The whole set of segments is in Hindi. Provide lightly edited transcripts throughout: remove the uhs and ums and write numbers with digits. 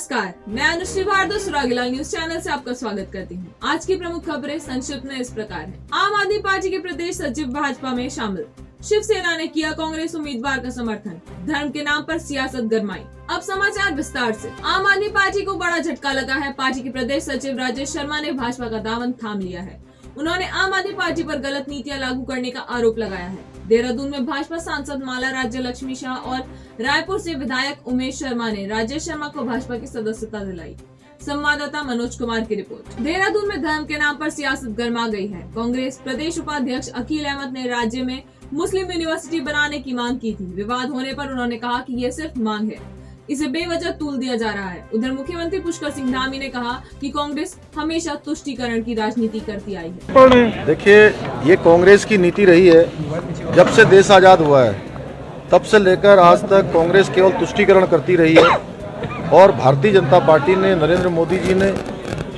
नमस्कार, मैं अनुश्री भारद्वाज सुरागीलाल न्यूज चैनल से आपका स्वागत करती हूँ। आज की प्रमुख खबरें संक्षिप्त में इस प्रकार हैं। आम आदमी पार्टी के प्रदेश सचिव भाजपा में शामिल, शिवसेना ने किया कांग्रेस उम्मीदवार का समर्थन, धर्म के नाम पर सियासत गरमाई। अब समाचार विस्तार से। आम आदमी पार्टी को बड़ा झटका लगा है। पार्टी के प्रदेश सचिव राजेश शर्मा ने भाजपा का दामन थाम लिया है। उन्होंने आम आदमी पार्टी पर गलत नीतियां लागू करने का आरोप लगाया है। देहरादून में भाजपा सांसद माला राज्य लक्ष्मी शाह और रायपुर से विधायक उमेश शर्मा ने राजेश शर्मा को भाजपा की सदस्यता दिलाई। संवाददाता मनोज कुमार की रिपोर्ट। देहरादून में धर्म के नाम पर सियासत गरमा गई है। कांग्रेस प्रदेश उपाध्यक्ष अकील अहमद ने राज्य में मुस्लिम यूनिवर्सिटी बनाने की मांग की थी। विवाद होने पर उन्होंने कहा कि ये सिर्फ मांग है, इसे बेवजह तूल दिया जा रहा है। उधर मुख्यमंत्री पुष्कर सिंह धामी ने कहा कि कांग्रेस हमेशा तुष्टीकरण की राजनीति करती आई है। देखिए, ये कांग्रेस की नीति रही है। जब से देश आज़ाद हुआ है तब से लेकर आज तक कांग्रेस केवल तुष्टीकरण करती रही है और भारतीय जनता पार्टी ने, नरेंद्र मोदी जी ने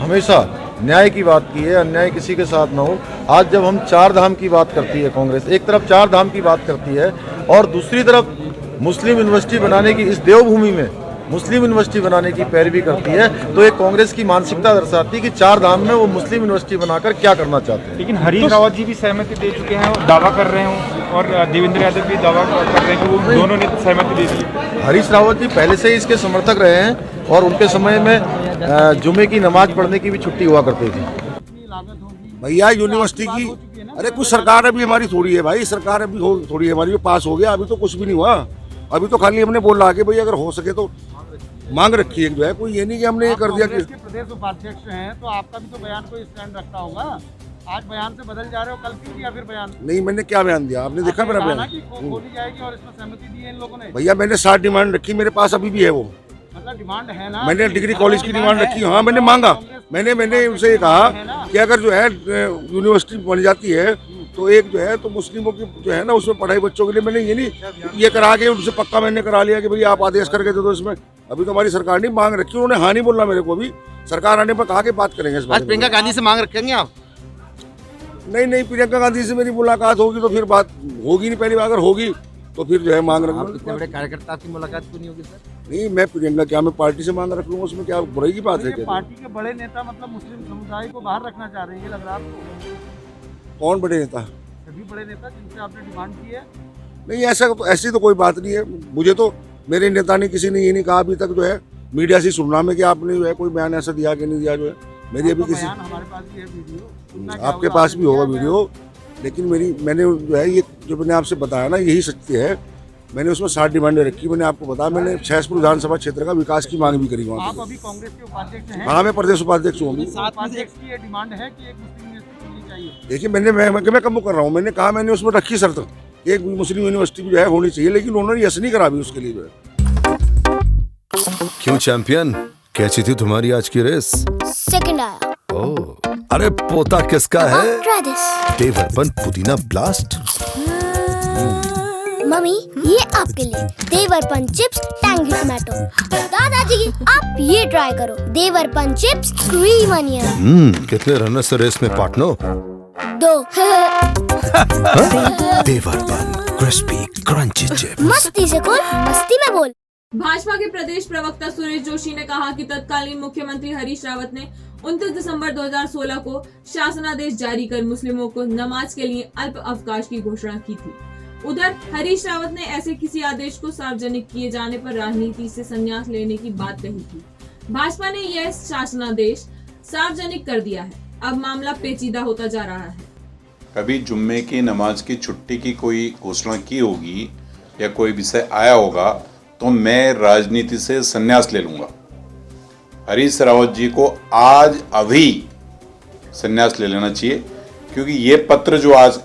हमेशा न्याय की बात की है, अन्याय किसी के साथ ना हो। आज जब हम चार धाम की बात करती है कांग्रेस, एक तरफ चार धाम की बात करती है और दूसरी तरफ मुस्लिम यूनिवर्सिटी बनाने की, इस देवभूमि में मुस्लिम यूनिवर्सिटी बनाने की पैरवी करती है, तो एक कांग्रेस की मानसिकता दर्शाती है कि चार धाम में वो मुस्लिम यूनिवर्सिटी बनाकर क्या करना चाहते हैं। लेकिन हरीश रावत जी भी सहमति दे चुके हैं और दावा कर रहे हैं, और देवेंद्र यादव भी दावा कर रहे हैं कि वो दोनों ने सहमति दे दी। हरीश रावत जी पहले से ही इसके समर्थक रहे हैं और उनके समय में जुमे की नमाज पढ़ने की भी छुट्टी हुआ करती थी। भैया यूनिवर्सिटी की, अरे कुछ सरकार अभी हमारी थोड़ी है भाई, सरकार अभी थोड़ी है हमारी, पास हो गया, अभी तो कुछ भी नहीं हुआ। अभी तो खाली हमने बोला कि भाई अगर हो सके तो मांग रखी है, जो है कोई ये नहीं कि हमने ये कर दिया कि प्रदेश उपाध्यक्ष हैं तो आपका भी तो बयान कोई स्टैंड रखता होगा। आज बयान से बदल जा रहे हो, कल क्यों दिया फिर बयान? नहीं, मैंने क्या बयान दिया? आपने देखा मेरा बयान? खोली जाएगी और इसमें सहमति दी है इन लोगों ने। भैया मैंने 60 डिमांड रखी, मेरे पास अभी भी है वो, मतलब डिमांड है ना। मैंने डिग्री कॉलेज की डिमांड रखी। हाँ, मैंने मांगा, मैंने उनसे ये कहा कि अगर जो है यूनिवर्सिटी बन जाती है तो एक जो है तो मुस्लिमों की जो है ना उसमें पढ़ाई बच्चों के लिए, मैंने ये नहीं ये करा के उनसे पक्का मैंने करा लिया कि भाई आप आदेश करके दे दो इसमें। अभी तो हमारी सरकार नहीं मांग रखी, उन्होंने हाँ नहीं बोलना मेरे को भी। सरकार आने पर कहा कि बात करेंगे इस बारे में। आज प्रियंका गांधी से मांग रखेंगे आप? नहीं, प्रियंका गांधी से मेरी मुलाकात होगी तो फिर बात होगी नहीं। पहली बार अगर होगी तो फिर जो है मांग रखूंगा। इतने बड़े कार्यकर्ता की मुलाकात क्यों नहीं होगी सर? नहीं, मैं प्रियंका क्या मैं पार्टी से मांग रख लूंगा, उसमें क्या बुराई की बात है? पार्टी के बड़े नेता मतलब मुस्लिम समुदाय को बाहर रखना चाह रहे हैं, ये लग रहा है आपको? कौन बड़े नेता? सभी बड़े नेता जिनसे आपने डिमांड की है। नहीं, ऐसी तो कोई बात नहीं है। मुझे तो मेरे नेता ने किसी ने ये नहीं कहा अभी तक जो है मीडिया से सुनना में कि आपने जो है कोई बयान ऐसा दिया कि नहीं दिया। जो है मेरी अभी किसी, हमारे पास भी है वीडियो, आपके पास भी होगा वीडियो, लेकिन मैंने जो है ये जो मैंने आपसे बताया ना यही सत्य है। मैंने उसमें 60 डिमांडें रखी। मैंने आपको बताया, मैंने छैसपुर विधानसभा क्षेत्र का विकास की मांग भी करी वहाँ। आप अभी कांग्रेस के उपाध्यक्ष हैं? हाँ, मैं प्रदेश उपाध्यक्ष हूँ। उपाध्यक्ष की ये डिमांड है कि एक मुस्लिम यूनिवर्सिटी होनी चाहिए। देखिए, मैं कब कर रहा हूँ, मैंने कहा, मैंने उसमें रखी शर्त एक मुस्लिम यूनिवर्सिटी भी जो है होनी चाहिए, लेकिन उन्होंने यस नहीं करा अभी उसके लिए जो है। क्यों चैंपियन, कैसी थी तुम्हारी आज की रेस? सेकंड आया। ओह, अरे पोता किसका है? Try this. देवरपन पुदीना ब्लास्ट। मम्मी, ये आपके लिए देवरपन चिप्स टैंगी टमाटो। दादाजी, आप ये ट्राई करो, देवरपन चिप्स क्रीम अनियन। कितने रनर से रेस में पार्टनर? 2। देवरपन क्रिस्पी क्रंची चिप्स। मस्ती से खोल, मस्ती में बोल। भाजपा के प्रदेश प्रवक्ता सुरेश जोशी ने कहा कि तत्कालीन मुख्यमंत्री हरीश रावत ने 29 दिसंबर 2016 को शासनादेश जारी कर मुस्लिमों को नमाज के लिए अल्प अवकाश की घोषणा की थी। उधर हरीश रावत ने ऐसे किसी आदेश को सार्वजनिक किए जाने पर राजनीति से संन्यास लेने की बात कही थी। भाजपा ने यह शासनादेश सार्वजनिक कर दिया है। अब मामला पेचीदा होता जा रहा है। कभी जुम्मे की नमाज की छुट्टी की कोई घोषणा की होगी या कोई विषय आया होगा तो मैं राजनीति से संन्यास ले लूंगा। हरीश रावत जी को आज अभी संन्यास ले लेना चाहिए, क्योंकि ये पत्र जो आज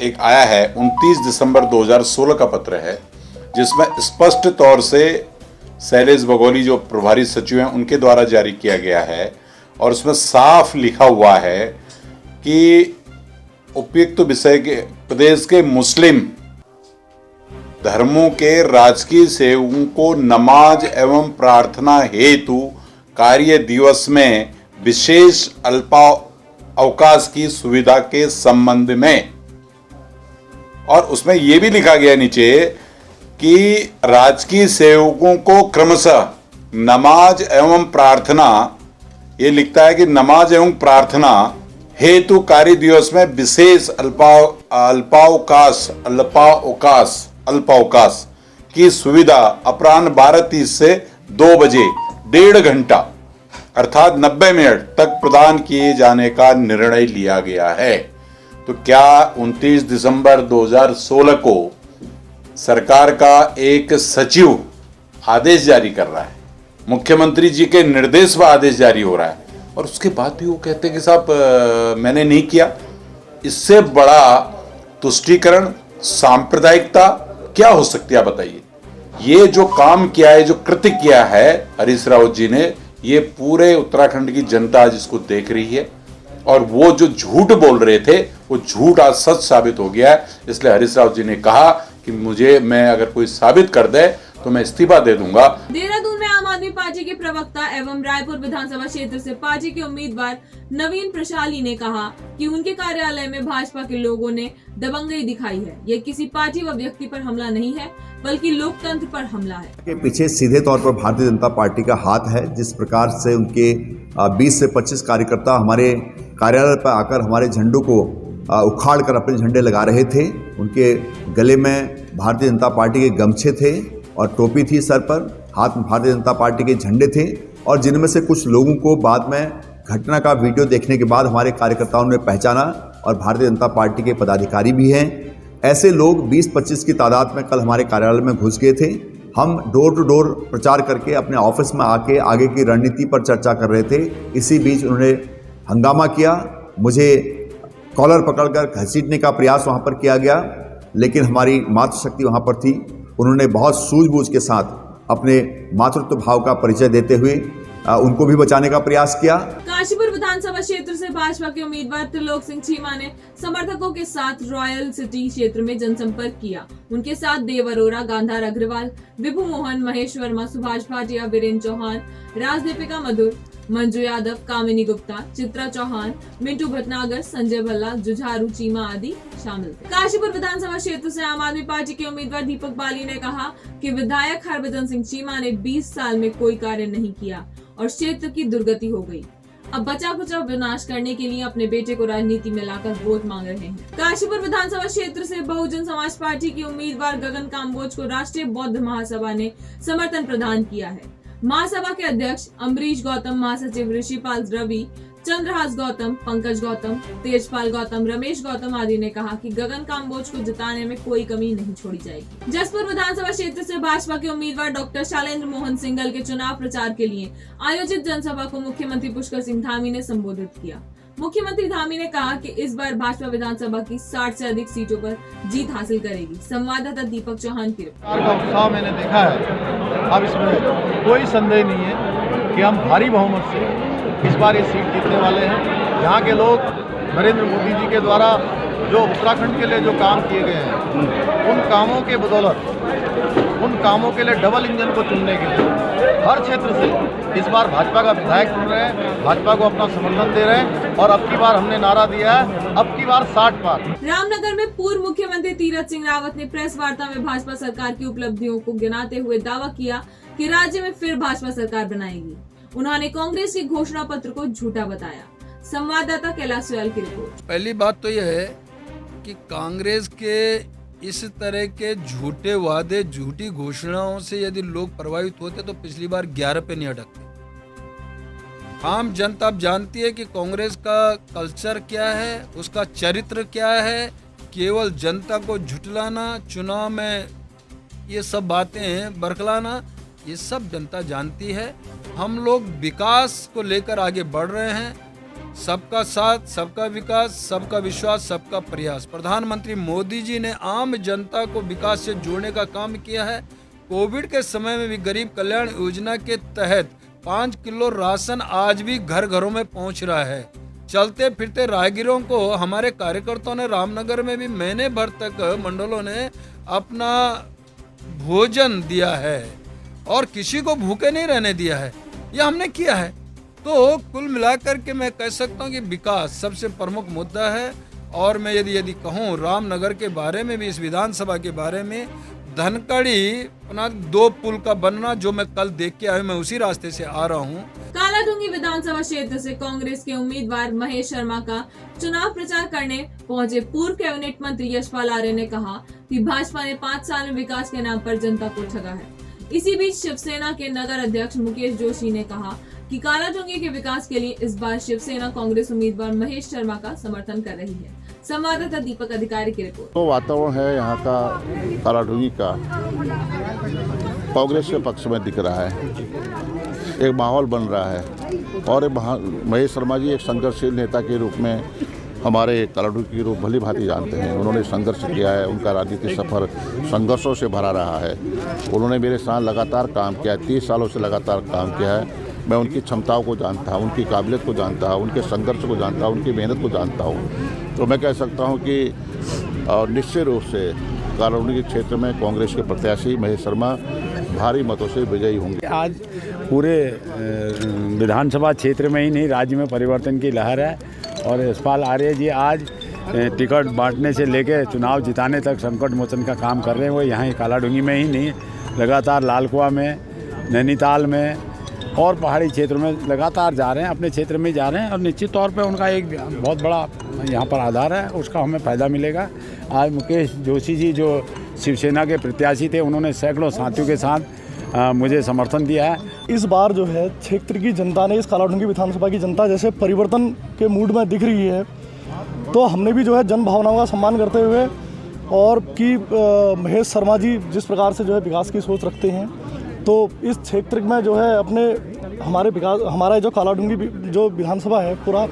एक आया है 29 दिसंबर 2016 का पत्र है, जिसमें स्पष्ट तौर से शैलेश बगोली जो प्रभारी सचिव हैं उनके द्वारा जारी किया गया है, और उसमें साफ लिखा हुआ है कि उपयुक्त विषय के प्रदेश के मुस्लिम धर्मों के राजकीय सेवकों को नमाज एवं प्रार्थना हेतु कार्य दिवस में विशेष अल्पावकाश की सुविधा के संबंध में, और उसमें यह भी लिखा गया नीचे कि राजकीय सेवकों को क्रमशः नमाज एवं प्रार्थना, ये लिखता है कि नमाज एवं प्रार्थना हेतुकारी दिवस में विशेष अल्पावकाश की सुविधा अपराह्न 12:30 से 2 बजे 1.5 घंटा अर्थात 90 मिनट तक प्रदान किए जाने का निर्णय लिया गया है। तो क्या 29 दिसंबर 2016 को सरकार का एक सचिव आदेश जारी कर रहा है, मुख्यमंत्री जी के निर्देश पर आदेश जारी हो रहा है, और उसके बाद भी वो कहते हैं कि साहब मैंने नहीं किया। इससे बड़ा तुष्टीकरण, सांप्रदायिकता क्या हो सकती है, आप बताइए। ये जो काम किया है, जो कृत्य किया है हरीश रावत जी ने, ये पूरे उत्तराखंड की जनता आज इसको देख रही है, और वो जो झूठ बोल रहे थे वो झूठ आज सच साबित हो गया है। इसलिए हरीश रावत जी ने कहा कि मैं अगर कोई साबित कर दे तो मैं इस्तीफा दे दूंगा। देहरादून में आम आदमी पार्टी के प्रवक्ता एवं रायपुर विधानसभा क्षेत्र से पार्टी के उम्मीदवार नवीन प्रशाली ने कहा कि उनके कार्यालय में भाजपा के लोगों ने दबंगई दिखाई है। ये किसी पार्टी व व्यक्ति पर हमला नहीं है, बल्कि लोकतंत्र पर हमला है। के पीछे सीधे तौर पर भारतीय जनता पार्टी का हाथ है। जिस प्रकार से उनके 20 से 25 कार्यकर्ता हमारे कार्यालय पर आकर हमारे झंडों को उखाड़ कर अपने झंडे लगा रहे थे, उनके गले में भारतीय जनता पार्टी के गमछे थे और टोपी थी सर पर, हाथ में भारतीय जनता पार्टी के झंडे थे, और जिनमें से कुछ लोगों को बाद में घटना का वीडियो देखने के बाद हमारे कार्यकर्ताओं ने पहचाना और भारतीय जनता पार्टी के पदाधिकारी भी हैं। ऐसे लोग 20-25 की तादाद में कल हमारे कार्यालय में घुस गए थे। हम डोर टू डोर प्रचार करके अपने ऑफिस में आके आगे की रणनीति पर चर्चा कर रहे थे। इसी बीच उन्होंने हंगामा किया, मुझे कॉलर पकड़कर घसीटने का प्रयास वहाँ पर किया गया, लेकिन हमारी मातृशक्ति वहाँ पर थी। उन्होंने बहुत सूझबूझ के साथ अपने मातृत्व भाव का परिचय देते हुए उनको भी बचाने का प्रयास किया। काशीपुर विधानसभा क्षेत्र से भाजपा के उम्मीदवार त्रिलोक सिंह चीमा ने समर्थकों के साथ रॉयल सिटी क्षेत्र में जनसंपर्क किया। उनके साथ देव अरोरा, गांधार अग्रवाल, विभू मोहन, महेश वर्मा, सुभाष भाटिया, वीरेंद्र चौहान, राजदीपिका मधुर, मंजू यादव, कामिनी गुप्ता, चित्रा चौहान, मिंटू भटनागर, संजय भल्ला, जुझारू चीमा आदि शामिल थे। काशीपुर विधानसभा क्षेत्र से आम आदमी पार्टी के उम्मीदवार दीपक बाली ने कहा कि विधायक हरभजन सिंह चीमा ने 20 साल में कोई कार्य नहीं किया और क्षेत्र की दुर्गति हो गई। अब बचा कुचा विनाश करने के लिए अपने बेटे को राजनीति में लाकर वोट मांग रहे हैं। काशीपुर विधानसभा क्षेत्र से बहुजन समाज पार्टी के उम्मीदवार गगन काम्बोज को राष्ट्रीय बौद्ध महासभा ने समर्थन प्रदान किया है। महासभा के अध्यक्ष अम्बरीश गौतम, महासचिव ऋषिपाल रवि, चंद्रहास गौतम, पंकज गौतम, तेजपाल गौतम, रमेश गौतम आदि ने कहा कि गगन काम्बोज को जिताने में कोई कमी नहीं छोड़ी जाएगी। जसपुर विधानसभा क्षेत्र से भाजपा के उम्मीदवार डॉक्टर शैलेंद्र मोहन सिंघल के चुनाव प्रचार के लिए आयोजित जनसभा को मुख्यमंत्री पुष्कर सिंह धामी ने संबोधित किया। मुख्यमंत्री धामी ने कहा कि इस बार भाजपा विधानसभा की 60 से अधिक सीटों पर जीत हासिल करेगी। संवाददाता दीपक चौहान की रिपोर्ट। उत्साह मैंने देखा है। अब इसमें कोई संदेह नहीं है कि हम भारी बहुमत से इस बार ये सीट जीतने वाले हैं। यहाँ के लोग नरेंद्र मोदी जी के द्वारा जो उत्तराखंड के लिए जो काम किए गए हैं, उन कामों के बदौलत, उन कामों के लिए डबल इंजन को चुनने के लिए हर क्षेत्र से इस बार भाजपा का विधायक चुन रहे हैं, भाजपा को अपना समर्थन दे रहे हैं। और अब की बार हमने नारा दिया है, अब की बार 60 पार। रामनगर में पूर्व मुख्यमंत्री तीरथ सिंह रावत ने प्रेस वार्ता में भाजपा सरकार की उपलब्धियों को गिनाते हुए दावा किया कि राज्य में फिर भाजपा सरकार बनाएगी। उन्होंने कांग्रेस के घोषणा पत्र को झूठा बताया। संवाददाता कैलाश सोयाल की रिपोर्ट। पहली बात तो यह है कि कांग्रेस के इस तरह के झूठे वादे, झूठी घोषणाओं से यदि लोग प्रभावित होते तो पिछली बार 11 पे नहीं अटकते। आम जनता अब जानती है कि कांग्रेस का कल्चर क्या है, उसका चरित्र क्या है। केवल जनता को झुठलाना, चुनाव में ये सब बातें बरखलाना, ये सब जनता जानती है। हम लोग विकास को लेकर आगे बढ़ रहे हैं। सबका साथ, सबका विकास, सबका विश्वास, सबका प्रयास। प्रधानमंत्री मोदी जी ने आम जनता को विकास से जोड़ने का काम किया है। कोविड के समय में भी गरीब कल्याण योजना के तहत 5 किलो राशन आज भी घर घरों में पहुंच रहा है। चलते फिरते राहगीरों को हमारे कार्यकर्ताओं ने रामनगर में भी महीने भर तक मंडलों ने अपना भोजन दिया है और किसी को भूखे नहीं रहने दिया है। यह हमने किया है। तो कुल मिलाकर के मैं कह सकता हूँ कि विकास सबसे प्रमुख मुद्दा है। और मैं यदि कहूँ रामनगर के बारे में भी, इस विधानसभा के बारे में, धनकड़ी अपना 2 पुल का बनना, जो मैं कल देख के आया, मैं उसी रास्ते से आ रहा हूँ। कालाढूंगी विधानसभा क्षेत्र से कांग्रेस के उम्मीदवार महेश शर्मा का चुनाव प्रचार करने पहुंचे पूर्व कैबिनेट मंत्री यशपाल आर्य ने कहा कि भाजपा ने 5 साल में विकास के नाम पर जनता को ठगा है। इसी बीच शिवसेना के नगर अध्यक्ष मुकेश जोशी ने कहा कि कालाढूंगी के विकास के लिए इस बार शिवसेना कांग्रेस उम्मीदवार महेश शर्मा का समर्थन कर रही है। संवाददाता दीपक अधिकारी की रिपोर्ट। तो वातावरण है यहाँ का कालाढूंगी का कांग्रेस के पक्ष में दिख रहा है, एक माहौल बन रहा है और महेश शर्मा जी एक संघर्षशील नेता के रूप में हमारे कालाढूंगी की रूप भली भांति जानते हैं। उन्होंने संघर्ष किया है, उनका राजनीतिक सफर संघर्षों से भरा रहा है। उन्होंने मेरे साथ लगातार काम किया है, 30 सालों से लगातार काम किया है। मैं उनकी क्षमताओं को जानता हूँ, उनकी काबिलियत को जानता हूँ, उनके संघर्ष को जानता हूँ, उनकी मेहनत को जानता हूँ। तो मैं कह सकता हूँ कि निश्चित रूप से कालाढूंगी के क्षेत्र में कांग्रेस के प्रत्याशी महेश शर्मा भारी मतों से विजयी होंगे। आज पूरे विधानसभा क्षेत्र में ही नहीं, राज्य में परिवर्तन की लहर है और यशपाल आर्य जी आज टिकट बांटने से लेकर चुनाव जिताने तक संकट मोचन का काम कर रहे हैं। वो यहाँ कालाढूंगी में ही नहीं, लगातार लालकुआ में, नैनीताल में और पहाड़ी क्षेत्र में लगातार जा रहे हैं, अपने क्षेत्र में जा रहे हैं और निश्चित तौर पे उनका एक बहुत बड़ा यहाँ पर आधार है, उसका हमें फ़ायदा मिलेगा। आज मुकेश जोशी जी जो शिवसेना के प्रत्याशी थे, उन्होंने सैकड़ों साथियों के साथ मुझे समर्थन दिया है। इस बार जो है क्षेत्र की जनता ने, इस कालाढूंगी विधानसभा की जनता जैसे परिवर्तन के मूड में दिख रही है, तो हमने भी जो है जन भावनाओं का सम्मान करते हुए और कि महेश शर्मा जी जिस प्रकार से जो है विकास की सोच रखते हैं, तो इस क्षेत्र में जो है हमारा जो कालाढूंगी जो विधानसभा है, पूरा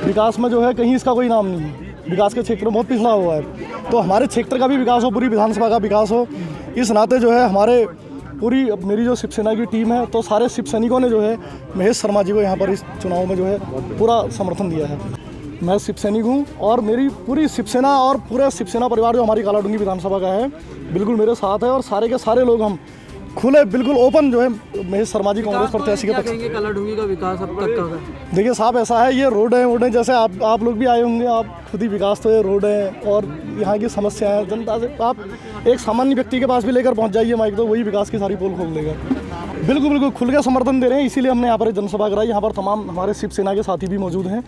विकास में जो है कहीं इसका कोई नाम नहीं है। विकास के क्षेत्र में बहुत पिछड़ा हुआ है, तो हमारे क्षेत्र का भी विकास हो, पूरी विधानसभा का विकास हो, इस नाते जो है मेरी जो शिवसेना की टीम है, तो सारे शिव सैनिकों ने जो है महेश शर्मा जी को यहाँ पर इस चुनाव में जो है पूरा समर्थन दिया है। मैं शिव सैनिक हूँ और मेरी पूरी शिवसेना और पूरा शिवसेना परिवार जो हमारी कालाढूंगी विधानसभा का है, बिल्कुल मेरे साथ है और सारे के सारे लोग हम खुले बिल्कुल ओपन जो है महेश शर्मा जी कांग्रेस प्रत्याशी के पक्ष। कालाढूंगी का विकास अब तक का है? देखिए साहब, ऐसा है, ये रोड है जैसे आप लोग भी आए होंगे, आप खुद ही विकास, तो ये रोड है और यहाँ की समस्या है जनता से, आप एक सामान्य व्यक्ति के पास भी लेकर पहुँच जाइए माइक, तो वही विकास की सारी पोल खोल देगा। बिल्कुल खुल के समर्थन दे रहे हैं, इसीलिए हमने यहाँ पर जनसभा कराई। यहाँ पर तमाम हमारे शिवसेना के साथी भी मौजूद हैं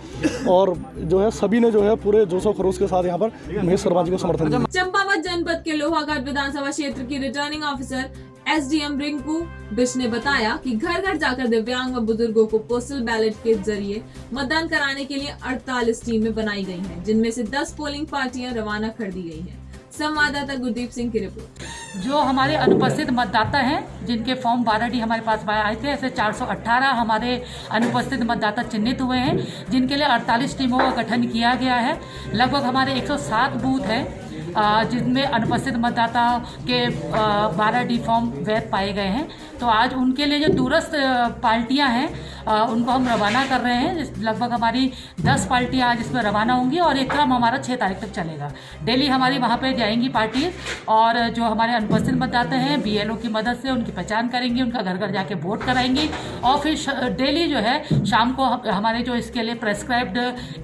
और जो है सभी ने जो है पूरे जोश और खरोश के साथ यहाँ पर महेश शर्मा जी को समर्थन दिया। चंपावत जनपद के लोहाघाट विधानसभा क्षेत्र की रिटर्निंग ऑफिसर एसडीएम रिंकू बिश ने बताया कि घर घर जाकर दिव्यांग व बुजुर्गों को पोस्टल बैलेट के जरिए मतदान कराने के लिए 48 टीमें बनाई गई हैं, जिनमें से 10 पोलिंग पार्टियां रवाना कर दी गई हैं। संवाददाता गुरदीप सिंह की रिपोर्ट। जो हमारे अनुपस्थित मतदाता हैं, जिनके फॉर्म 12D हमारे पास आए थे, ऐसे 418 हमारे अनुपस्थित मतदाता चिन्हित हुए हैं, जिनके लिए 48 टीमों का गठन किया गया है। लगभग हमारे 107 बूथ हैं जिनमें अनुपस्थित मतदाता के 12D फॉर्म वैध पाए गए हैं। तो आज उनके लिए जो दूरस्थ पार्टियां हैं उनको हम रवाना कर रहे हैं। लगभग हमारी 10 पार्टियां आज इसमें रवाना होंगी और एक क्रम हमारा 6 तारीख तक चलेगा। डेली हमारी वहां पे जाएंगी पार्टीज और जो हमारे अनुपस्थित मतदाता हैं BLO की मदद से उनकी पहचान करेंगी, उनका घर घर जाके वोट कराएंगी और फिर डेली जो है शाम को हमारे जो इसके लिए प्रेस्क्राइब्ड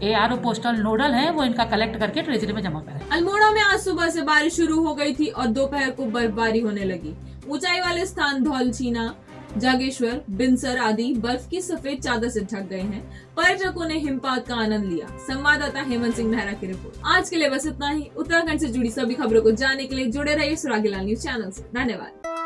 ARO पोस्टल नोडल हैं वो इनका कलेक्ट करके ट्रेजरी में जमा करें। अल्मोड़ा में आज सुबह से बारिश शुरू हो गई थी और दोपहर को बर्फबारी होने लगी। ऊंचाई वाले स्थान धौलछीना, जागेश्वर, बिनसर आदि बर्फ की सफेद चादर से ढक गए हैं। पर्यटकों ने हिमपात का आनंद लिया। संवाददाता हेमंत सिंह नेहरा की रिपोर्ट। आज के लिए बस इतना ही। उत्तराखंड से जुड़ी सभी खबरों को जानने के लिए जुड़े रहिए सुरागीलाल न्यूज चैनल से। धन्यवाद।